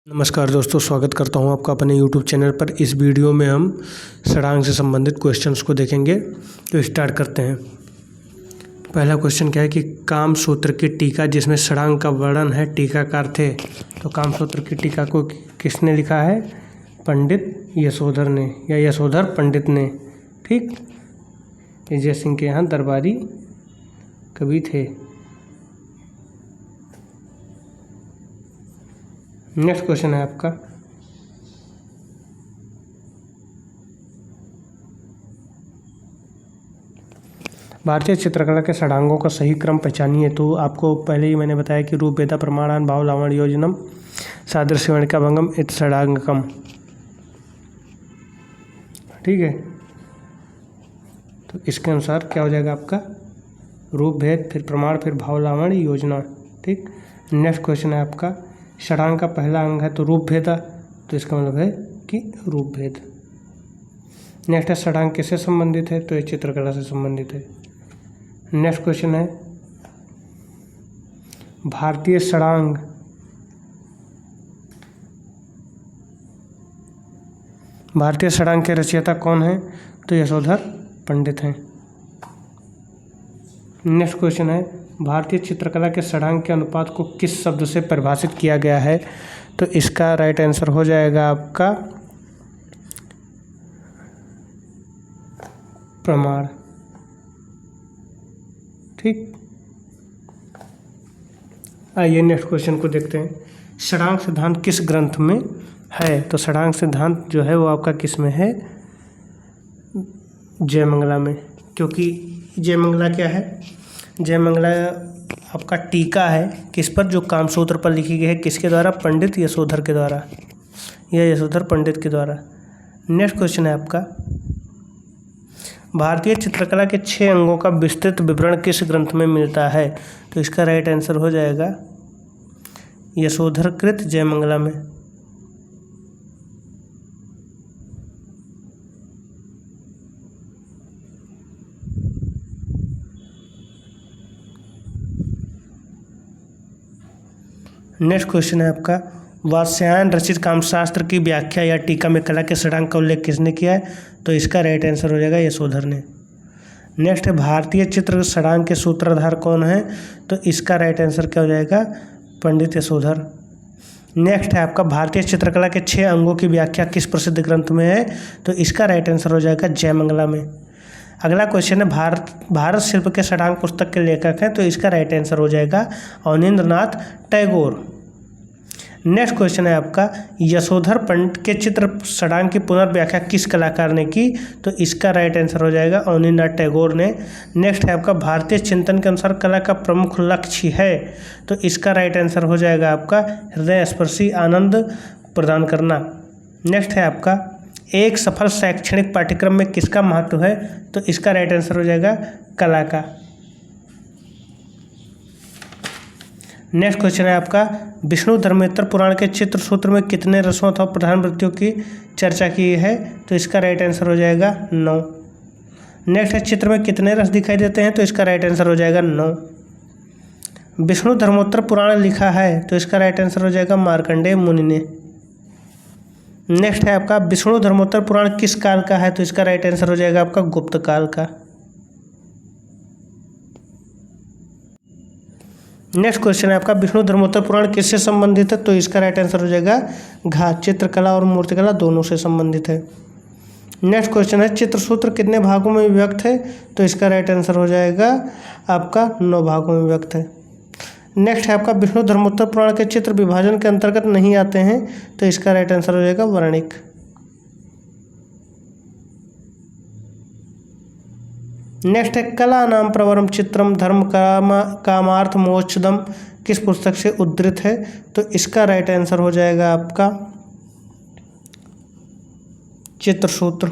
नमस्कार दोस्तों, स्वागत करता हूं आपका अपने YouTube चैनल पर। इस वीडियो में हम षडांक से संबंधित क्वेश्चंस को देखेंगे। तो स्टार्ट करते हैं। पहला क्वेश्चन क्या है कि कामसूत्र की टीका जिसमें षडांक का वर्णन है टीकाकार थे। तो कामसूत्र की टीका को किसने लिखा है? पंडित यशोधर ने या यशोधर पंडित ने। ठीक, विजय सिंह के यहाँ दरबारी कवि थे। नेक्स्ट क्वेश्चन है आपका, भारतीय चित्रकला के षडांगों का सही क्रम पहचानिए। तो आपको पहले ही मैंने बताया कि रूप भेदा प्रमाणान भाव लावण्य योजनम सादृश्य वर्णिका भंगम इत षडांगकम। ठीक है, तो इसके अनुसार क्या हो जाएगा आपका? रूप भेद, फिर प्रमाण, फिर भाव लावण्य योजना। ठीक, नेक्स्ट क्वेश्चन है आपका, षडांग का पहला अंग है तो रूप भेदा, तो इसका मतलब है कि रूप भेद। नेक्स्ट है षडांग किससे संबंधित है? तो ये चित्रकला से संबंधित है। नेक्स्ट क्वेश्चन है, भारतीय षडांग के रचयिता कौन है? तो यशोधर पंडित हैं। नेक्स्ट क्वेश्चन है, भारतीय चित्रकला के षडांग के अनुपात को किस शब्द से परिभाषित किया गया है? तो इसका राइट आंसर हो जाएगा आपका प्रमाण। ठीक, आइए नेक्स्ट क्वेश्चन को देखते हैं। षडांग सिद्धांत किस ग्रंथ में है? तो षडांग सिद्धांत जो है वो आपका किस में है? जयमंगला में। क्योंकि जयमंगला क्या है? जयमंगला आपका टीका है किस पर? जो कामसूत्र पर लिखी गई है। किसके द्वारा? पंडित यशोधर के द्वारा या यशोधर पंडित के द्वारा। नेक्स्ट क्वेश्चन है आपका, भारतीय चित्रकला के 6 अंगों का विस्तृत विवरण किस ग्रंथ में मिलता है? तो इसका राइट आंसर हो जाएगा यशोधरकृत जयमंगला में। नेक्स्ट क्वेश्चन है आपका, वात्स्यायन रचित कामशास्त्र की व्याख्या या टीका में कला के षडांग का उल्लेख किसने किया है? तो इसका राइट आंसर हो जाएगा यशोधर ने। नेक्स्ट है, भारतीय चित्र षडांग के सूत्रधार कौन है? तो इसका राइट आंसर क्या हो जाएगा? पंडित यशोधर। नेक्स्ट है आपका, भारतीय चित्रकला के 6 अंगों की व्याख्या किस प्रसिद्ध ग्रंथ में है? तो इसका राइट आंसर हो जाएगा जयमंगला में। अगला क्वेश्चन है, भारत शिल्प के षडांग पुस्तक के लेखक हैं। तो इसका राइट आंसर हो जाएगा अवनींद्रनाथ टैगोर। नेक्स्ट क्वेश्चन है आपका, यशोधर पंडित के चित्र षडांग की पुनर्व्याख्या किस कलाकार ने की? तो इसका राइट आंसर हो जाएगा अवनींद्रनाथ टैगोर ने। नेक्स्ट है आपका, भारतीय चिंतन के अनुसार कला का प्रमुख लक्ष्य है। तो इसका राइट आंसर हो जाएगा आपका हृदय स्पर्शी आनंद प्रदान करना। नेक्स्ट है आपका, एक सफल शैक्षणिक पाठ्यक्रम में किसका महत्व है? तो इसका राइट आंसर हो जाएगा कला का। नेक्स्ट क्वेश्चन है आपका, विष्णु धर्मेंद्र पुराण के चित्र सूत्र में कितने रसों अथवा प्रधान वृत्तियों की चर्चा की है? तो इसका राइट आंसर हो जाएगा 9। नेक्स्ट है, चित्र में कितने रस दिखाई देते हैं? तो इसका राइट आंसर हो जाएगा 9। विष्णु धर्मोत्तर पुराण लिखा है, तो इसका राइट आंसर हो जाएगा मार्कंडेय मुनि ने। नेक्स्ट है आपका, विष्णु धर्मोत्तर पुराण किस काल का है? तो इसका राइट आंसर हो जाएगा आपका गुप्त काल का। नेक्स्ट क्वेश्चन है आपका, विष्णु धर्मोत्तर पुराण किससे संबंधित है? तो इसका राइट आंसर हो जाएगा घात, चित्रकला और मूर्तिकला दोनों से संबंधित है। नेक्स्ट क्वेश्चन है, चित्रसूत्र कितने भागों में विभक्त है? तो इसका राइट आंसर हो जाएगा आपका 9 भागों में विभक्त है। नेक्स्ट है आपका, विष्णु धर्मोत्तर पुराण के चित्र विभाजन के अंतर्गत नहीं आते हैं। तो इसका राइट आंसर हो जाएगा वर्णिक। नेक्स्ट है, कला नाम प्रवरम चित्रम धर्म कामार्थ मोक्षदम किस पुस्तक से उद्धृत है? तो इसका राइट आंसर हो जाएगा आपका चित्रसूत्र।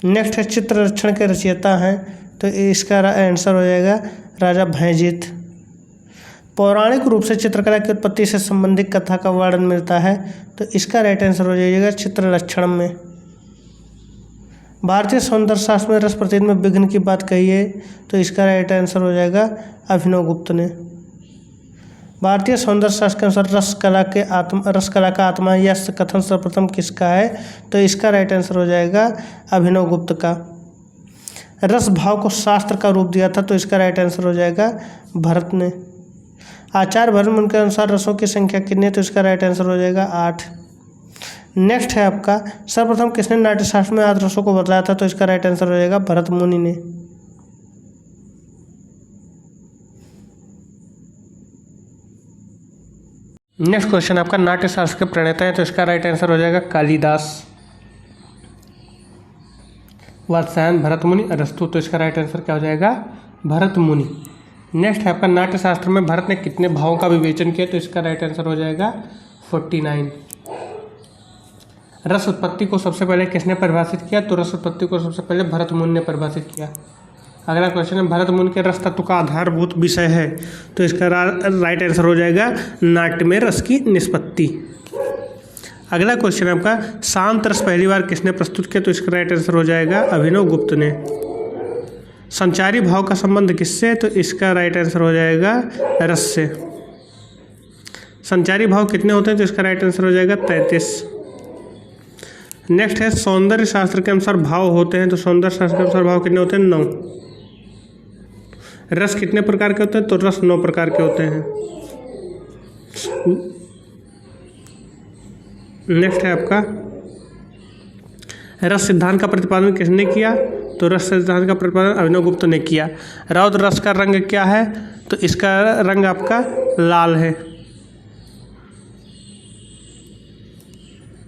नेक्स्ट है, चित्र रक्षण के रचयिता हैं। तो इसका आंसर हो जाएगा राजा भैंजित। पौराणिक रूप से चित्रकला की उत्पत्ति से संबंधित कथा का वर्णन मिलता है। तो इसका राइट आंसर हो जाएगा चित्र लक्षण में। भारतीय सौंदर्य शास्त्र में रस प्रतिदिन में विघ्न की बात कही है। तो इसका राइट आंसर हो जाएगा अभिनव गुप्त ने। भारतीय सौंदर्य शास्त्र के अनुसार रस कला का आत्मा यह कथन सर्वप्रथम किसका है? तो इसका राइट आंसर हो जाएगा अभिनव गुप्त का। रस भाव को शास्त्र का रूप दिया था, तो इसका राइट आंसर हो जाएगा भरत ने। आचार्य भरतमुनि के अनुसार रसों की संख्या कितनी है? तो इसका राइट आंसर हो जाएगा 8। नेक्स्ट है आपका, सर्वप्रथम किसने नाट्यशास्त्र में 8 रसों को बतलाया था? तो इसका राइट आंसर हो जाएगा भरत मुनि ने। नेक्स्ट क्वेश्चन आपका, नाट्यशास्त्र के प्रणेता है, तो इसका राइट आंसर हो जाएगा कालिदास। वात्स्यायन, भरत मुनि, अरस्तु, तो इसका राइट आंसर क्या हो जाएगा? भरत मुनि। नेक्स्ट है आपका, नाट्यशास्त्र में भरत ने कितने भावों का विवेचन किया? तो इसका राइट आंसर हो जाएगा 49। रस उत्पत्ति को सबसे पहले किसने परिभाषित किया? तो रस उत्पत्ति को सबसे पहले भरत मुनि ने परिभाषित किया। अगला क्वेश्चन है, भरत मुनि के रस तत्व का आधारभूत विषय है, तो इसका राइट आंसर हो जाएगा नाट्य में रस की निष्पत्ति। अगला क्वेश्चन है आपका, शांत रस पहली बार किसने प्रस्तुत किया? तो इसका राइट आंसर हो जाएगा अभिनव गुप्त ने। संचारी भाव का संबंध किससे? तो इसका राइट आंसर हो जाएगा रस से। संचारी भाव कितने होते हैं? तो इसका राइट आंसर हो जाएगा 33। नेक्स्ट है, सौंदर्य शास्त्र के अनुसार भाव होते हैं, तो सौंदर्य शास्त्र के अनुसार भाव कितने होते हैं? 9। रस कितने प्रकार के होते हैं? तो रस 9 प्रकार के होते हैं। नेक्स्ट है आपका, रस सिद्धांत का प्रतिपादन किसने किया? तो रस सिद्धांत का प्रतिपादन अभिनव गुप्त ने किया। रौद्र रस का रंग क्या है? तो इसका रंग आपका लाल है।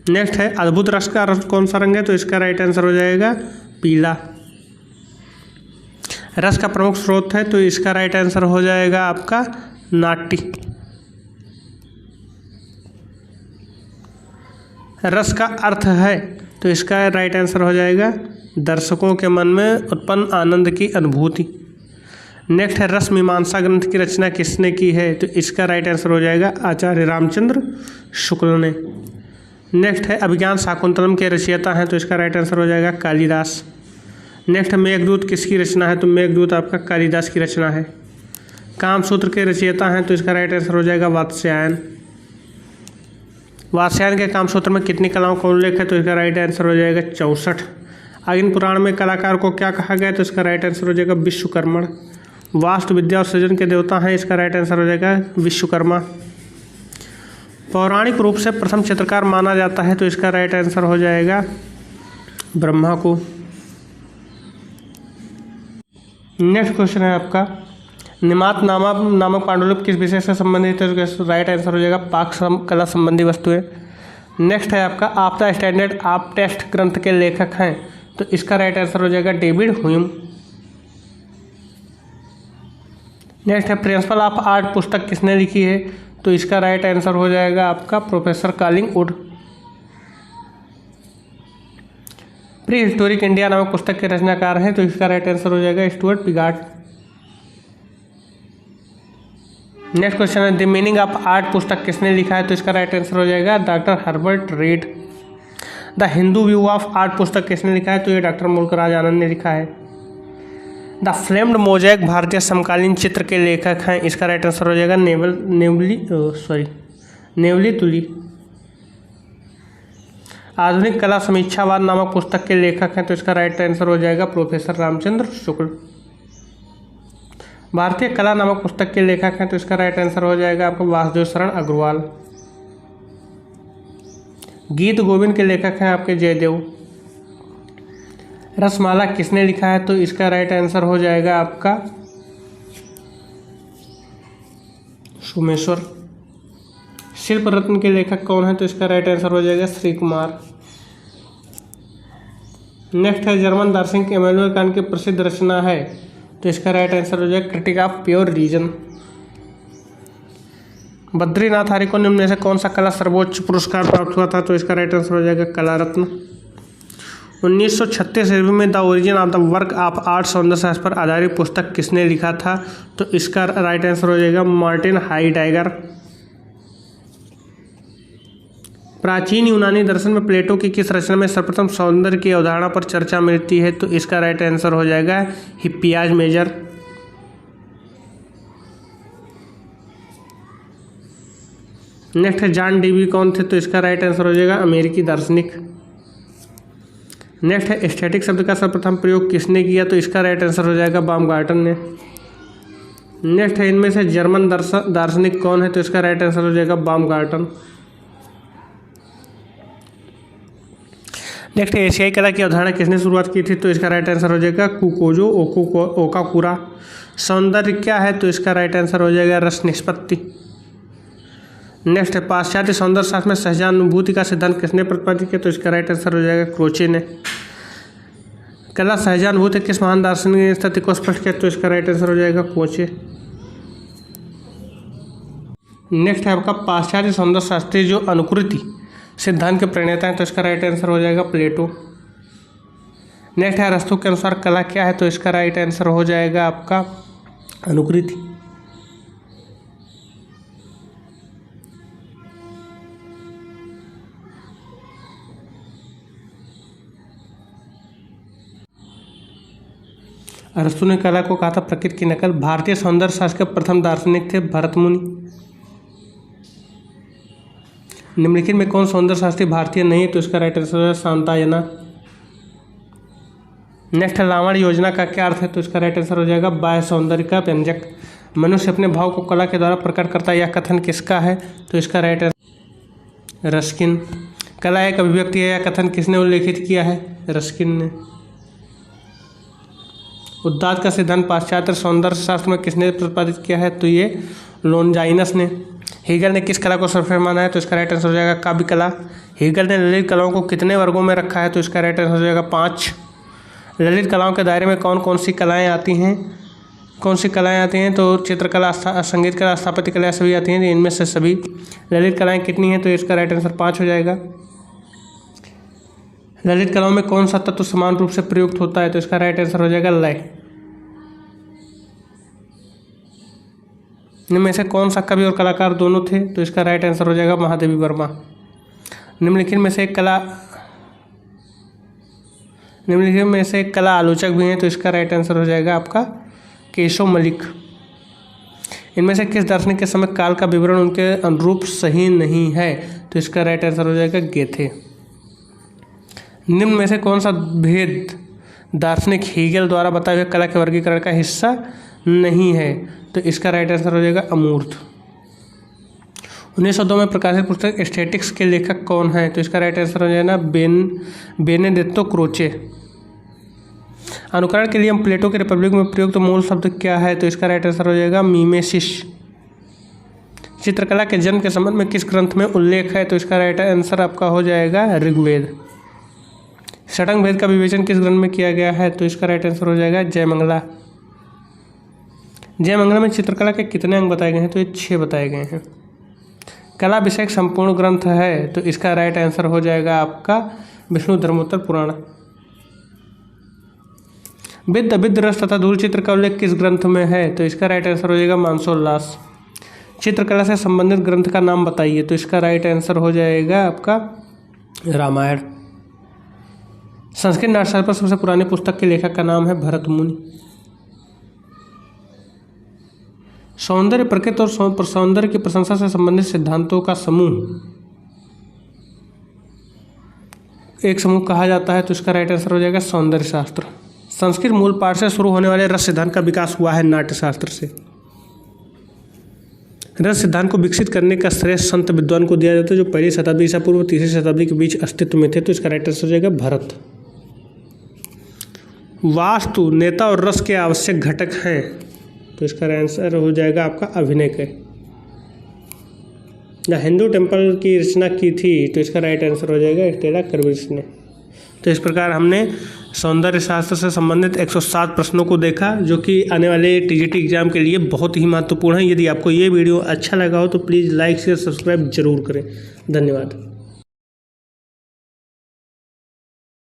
नेक्स्ट है, अद्भुत रस का रस कौन सा रंग है? तो इसका राइट आंसर हो जाएगा पीला। रस का प्रमुख स्रोत है, तो इसका राइट आंसर हो जाएगा आपका नाट्य। रस का अर्थ है, तो इसका राइट आंसर हो जाएगा दर्शकों के मन में उत्पन्न आनंद की अनुभूति। नेक्स्ट है, रस मीमांसा ग्रंथ की रचना किसने की है? तो इसका राइट आंसर हो जाएगा आचार्य रामचंद्र शुक्ल ने। नेक्स्ट है, अभिज्ञान शाकुंतलम के रचयिता हैं, तो इसका राइट आंसर हो जाएगा कालिदास। नेक्स्ट है, मेघदूत किसकी रचना है? तो मेघदूत आपका कालिदास की रचना है। कामसूत्र के रचयिता हैं, तो इसका राइट आंसर हो जाएगा वात्स्यायन। वात्स्यायन के कामसूत्र में कितनी कलाओं का उल्लेख है? तो इसका राइट आंसर हो जाएगा 64। अग्नि पुराण में कलाकार को क्या कहा गया? तो इसका राइट आंसर हो जाएगा विश्वकर्मण। वास्तु विद्या और सृजन के देवता हैं, इसका राइट आंसर हो जाएगा विश्वकर्मा। पौराणिक रूप से प्रथम चित्रकार माना जाता है, तो इसका राइट आंसर हो जाएगा ब्रह्मा को। नेक्स्ट क्वेश्चन है आपका, निमात नामक पांडुलिपि किस विषय से संबंधित है? तो राइट आंसर हो जाएगा पाक कला संबंधी वस्तुएं। नेक्स्ट है आपका, आप द स्टैंडर्ड आप टेस्ट ग्रंथ के लेखक हैं, तो इसका राइट आंसर हो जाएगा डेविड ह्यूम। नेक्स्ट है, प्रिंसिपल ऑफ आर्ट पुस्तक किसने लिखी है? तो इसका राइट आंसर हो जाएगा आपका professor Collingwood. Pre historic India नामक पुस्तक के रचनाकार हैं, तो इसका राइट आंसर हो जाएगा स्टुअर्ट पिगार्ट। नेक्स्ट क्वेश्चन है, द मीनिंग ऑफ आर्ट पुस्तक किसने लिखा है? तो इसका राइट आंसर हो जाएगा doctor Herbert read. The Hindu view of art पुस्तक किसने लिखा है? तो ये डॉक्टर मुल्कराज आनंद ने लिखा है। द फ्लेम्ड मोज़ेक भारतीय समकालीन चित्र के लेखक हैं, इसका राइट आंसर हो जाएगा नेवली तुली। आधुनिक कला समीक्षावाद नामक पुस्तक के लेखक हैं, तो इसका राइट आंसर हो जाएगा प्रोफेसर रामचंद्र शुक्ल। भारतीय कला नामक पुस्तक के लेखक हैं, तो इसका राइट आंसर हो जाएगा आपका वासुदेव शरण अग्रवाल। गीत गोविंद के लेखक हैं आपके जयदेव। रसमाला किसने लिखा है? तो इसका राइट आंसर हो जाएगा आपका सोमेश्वर। शिल्प रत्न के लेखक कौन है? तो इसका राइट आंसर हो जाएगा श्री कुमार। नेक्स्ट है, जर्मन दार्शनिक इमैनुअल कांट की प्रसिद्ध रचना है, तो इसका राइट आंसर हो जाएगा Critique of Pure Reason. Badrinath Arya को निम्न में से कौन सा कला सर्वोच्च पुरस्कार प्राप्त हुआ था? तो इसका राइट आंसर हो जाएगा कला रत्न। 1936 ईस्वी में the origin of the work of art सौंदर्य शास्त्र पर आधारित पुस्तक किसने लिखा था? तो इसका राइट आंसर हो जाएगा मार्टिन हाइडेगर। प्राचीन यूनानी दर्शन में प्लेटो की किस रचना में सर्वप्रथम सौंदर्य की अवधारणा पर चर्चा मिलती है? तो इसका राइट आंसर हो जाएगा हिप्पियाज मेजर। नेक्स्ट है जॉन डीवी कौन थे, तो इसका राइट आंसर हो जाएगा अमेरिकी दार्शनिक। नेक्स्ट है एस्थेटिक शब्द का सर्वप्रथम प्रयोग किसने किया, तो इसका राइट आंसर हो जाएगा बामगार्टन ने। नेक्स्ट है इनमें से जर्मन दार्शनिक कौन है, तो इसका राइट आंसर हो जाएगा बामगार्टन। नेक्स्ट एशियाई कला की अवधारणा किसने शुरुआत की थी, तो इसका राइट आंसर हो जाएगा कुकोजो ओकाकुरा। सौंदर्य क्या है, तो इसका राइट आंसर हो जाएगा रस निष्पत्ति। नेक्स्ट है पाश्चात्य सौंदर्य शास्त्र में सहजानुभूति का सिद्धांत किसने प्रतिपादित किया, तो इसका राइट आंसर हो जाएगा क्रोचे ने। कला सहजानुभूति किस महान दार्शनिक ने स्थिति को स्पष्ट किया, तो इसका राइट आंसर हो जाएगा कोचे। नेक्स्ट है आपका पाश्चात्य सौंदर्य शास्त्री जो अनुकृति सिद्धांत के प्रणेता हैं, तो इसका राइट आंसर हो जाएगा प्लेटो। नेक्स्ट है अरस्तु के अनुसार कला क्या है, तो इसका राइट आंसर हो जाएगा आपका अनुकृति। अरस्तु ने कला को कहा था प्रकृति की नकल। भारतीय सौंदर्य शास्त्र के प्रथम दार्शनिक थे भरत मुनि। निम्नलिखित में कौन सौंदर्य शास्त्री भारतीय नहीं है, तो इसका राइट आंसर है शांतायना। नेक्स्ट है रावण योजना का क्या अर्थ है, तो इसका राइट आंसर हो जाएगा बाह्य सौंदर्य का व्यंजक। मनुष्य अपने भाव को कला के द्वारा प्रकट करता है, यह कथन किसका है, तो इसका राइट आंसर रस्किन। कला एक अभिव्यक्ति है, यह कथन किसने उल्लेखित किया है, रस्किन ने। उद्दात का सिद्धांत पाश्चात्य सौंदर्य शास्त्र में किसने प्रतिपादित किया है, तो ये लोनजाइनस ने। हेगल ने किस कला को सर्वश्रेष्ठ माना है, तो इसका राइट आंसर हो जाएगा काव्य कला। हेगल ने ललित कलाओं को कितने वर्गों में रखा है, तो इसका राइट आंसर हो जाएगा 5। ललित कलाओं के दायरे में कौन कौन सी कलाएँ आती हैं, तो चित्रकला, संगीत कला, स्थापत्य कला सभी आती हैं। इनमें से सभी ललित कलाएँ कितनी हैं, तो इसका राइट आंसर 5 हो जाएगा। ललित कलाओं में कौन सा तत्व समान रूप से प्रयुक्त होता है, तो इसका राइट आंसर हो जाएगा लय। इनमें से कौन सा कवि और कलाकार दोनों थे, तो इसका राइट आंसर हो जाएगा महादेवी वर्मा। निम्नलिखित में से एक कला आलोचक भी हैं, तो इसका राइट आंसर हो जाएगा आपका केशव मलिक। इनमें से किस दार्शनिक के समय काल का विवरण उनके अनुरूप सही नहीं है, तो इसका राइट आंसर हो जाएगा गेथे। निम्न में से कौन सा भेद दार्शनिक हेगल द्वारा बताए हुए कला के वर्गीकरण का हिस्सा नहीं है, तो इसका राइट आंसर हो जाएगा अमूर्त। 1902 में प्रकाशित पुस्तक एस्थेटिक्स के लेखक कौन है, तो इसका राइट आंसर हो जाएगा बेनेडेत्तो क्रोचे। अनुकरण के लिए हम प्लेटो के रिपब्लिक में प्रयुक्त मूल शब्द क्या है, तो इसका राइट आंसर हो जाएगा मीमेसिस। चित्रकला के जन्म के संबंध में किस ग्रंथ में उल्लेख है, तो इसका राइट आंसर आपका हो जाएगा ऋग्वेद। षडंग भेद का विवेचन किस ग्रंथ में किया गया है, तो इसका राइट आंसर हो जाएगा जयमंगला। जयमंगला में चित्रकला के कितने अंग बताए गए हैं, तो ये 6 बताए गए हैं। कला विषयक संपूर्ण ग्रंथ है, तो इसका राइट आंसर हो जाएगा आपका विष्णु धर्मोत्तर पुराण। विद्ध रस तथा धूल चित्र का उल्लेख किस ग्रंथ में है, तो इसका राइट आंसर हो जाएगा मानसोल्लास। चित्रकला से संबंधित ग्रंथ का नाम बताइए, तो इसका राइट आंसर हो जाएगा आपका रामायण। संस्कृत नाट्यशास्त्र पर सबसे पुरानी पुस्तक के लेखक का नाम है भरत मुनि। सौंदर्य प्रकृति और सौंदर्य की प्रशंसा से संबंधित सिद्धांतों का समूह एक समूह कहा जाता है, तो इसका राइट आंसर हो जाएगा सौंदर्य शास्त्र। संस्कृत मूल पाठ से शुरू होने वाले रस सिद्धांत का विकास हुआ है नाट्यशास्त्र से। रस सिद्धांत को विकसित करने का श्रेय संत विद्वान को दिया जाता है, जो पहली शताब्दी ईसा पूर्व 3री शताब्दी के बीच अस्तित्व में थे, तो इसका राइट आंसर हो जाएगा भरत। वास्तु, नेता और रस के आवश्यक घटक हैं, तो इसका आंसर हो जाएगा आपका अभिनय के। द हिंदू टेम्पल की रचना की थी, तो इसका राइट आंसर हो जाएगा स्टेला कर्विस ने। तो इस प्रकार हमने सौंदर्य शास्त्र से संबंधित 107 प्रश्नों को देखा, जो कि आने वाले टीजीटी एग्जाम के लिए बहुत ही महत्वपूर्ण है। यदि आपको ये वीडियो अच्छा लगा हो तो प्लीज़ लाइक शेयर सब्सक्राइब जरूर करें। धन्यवाद।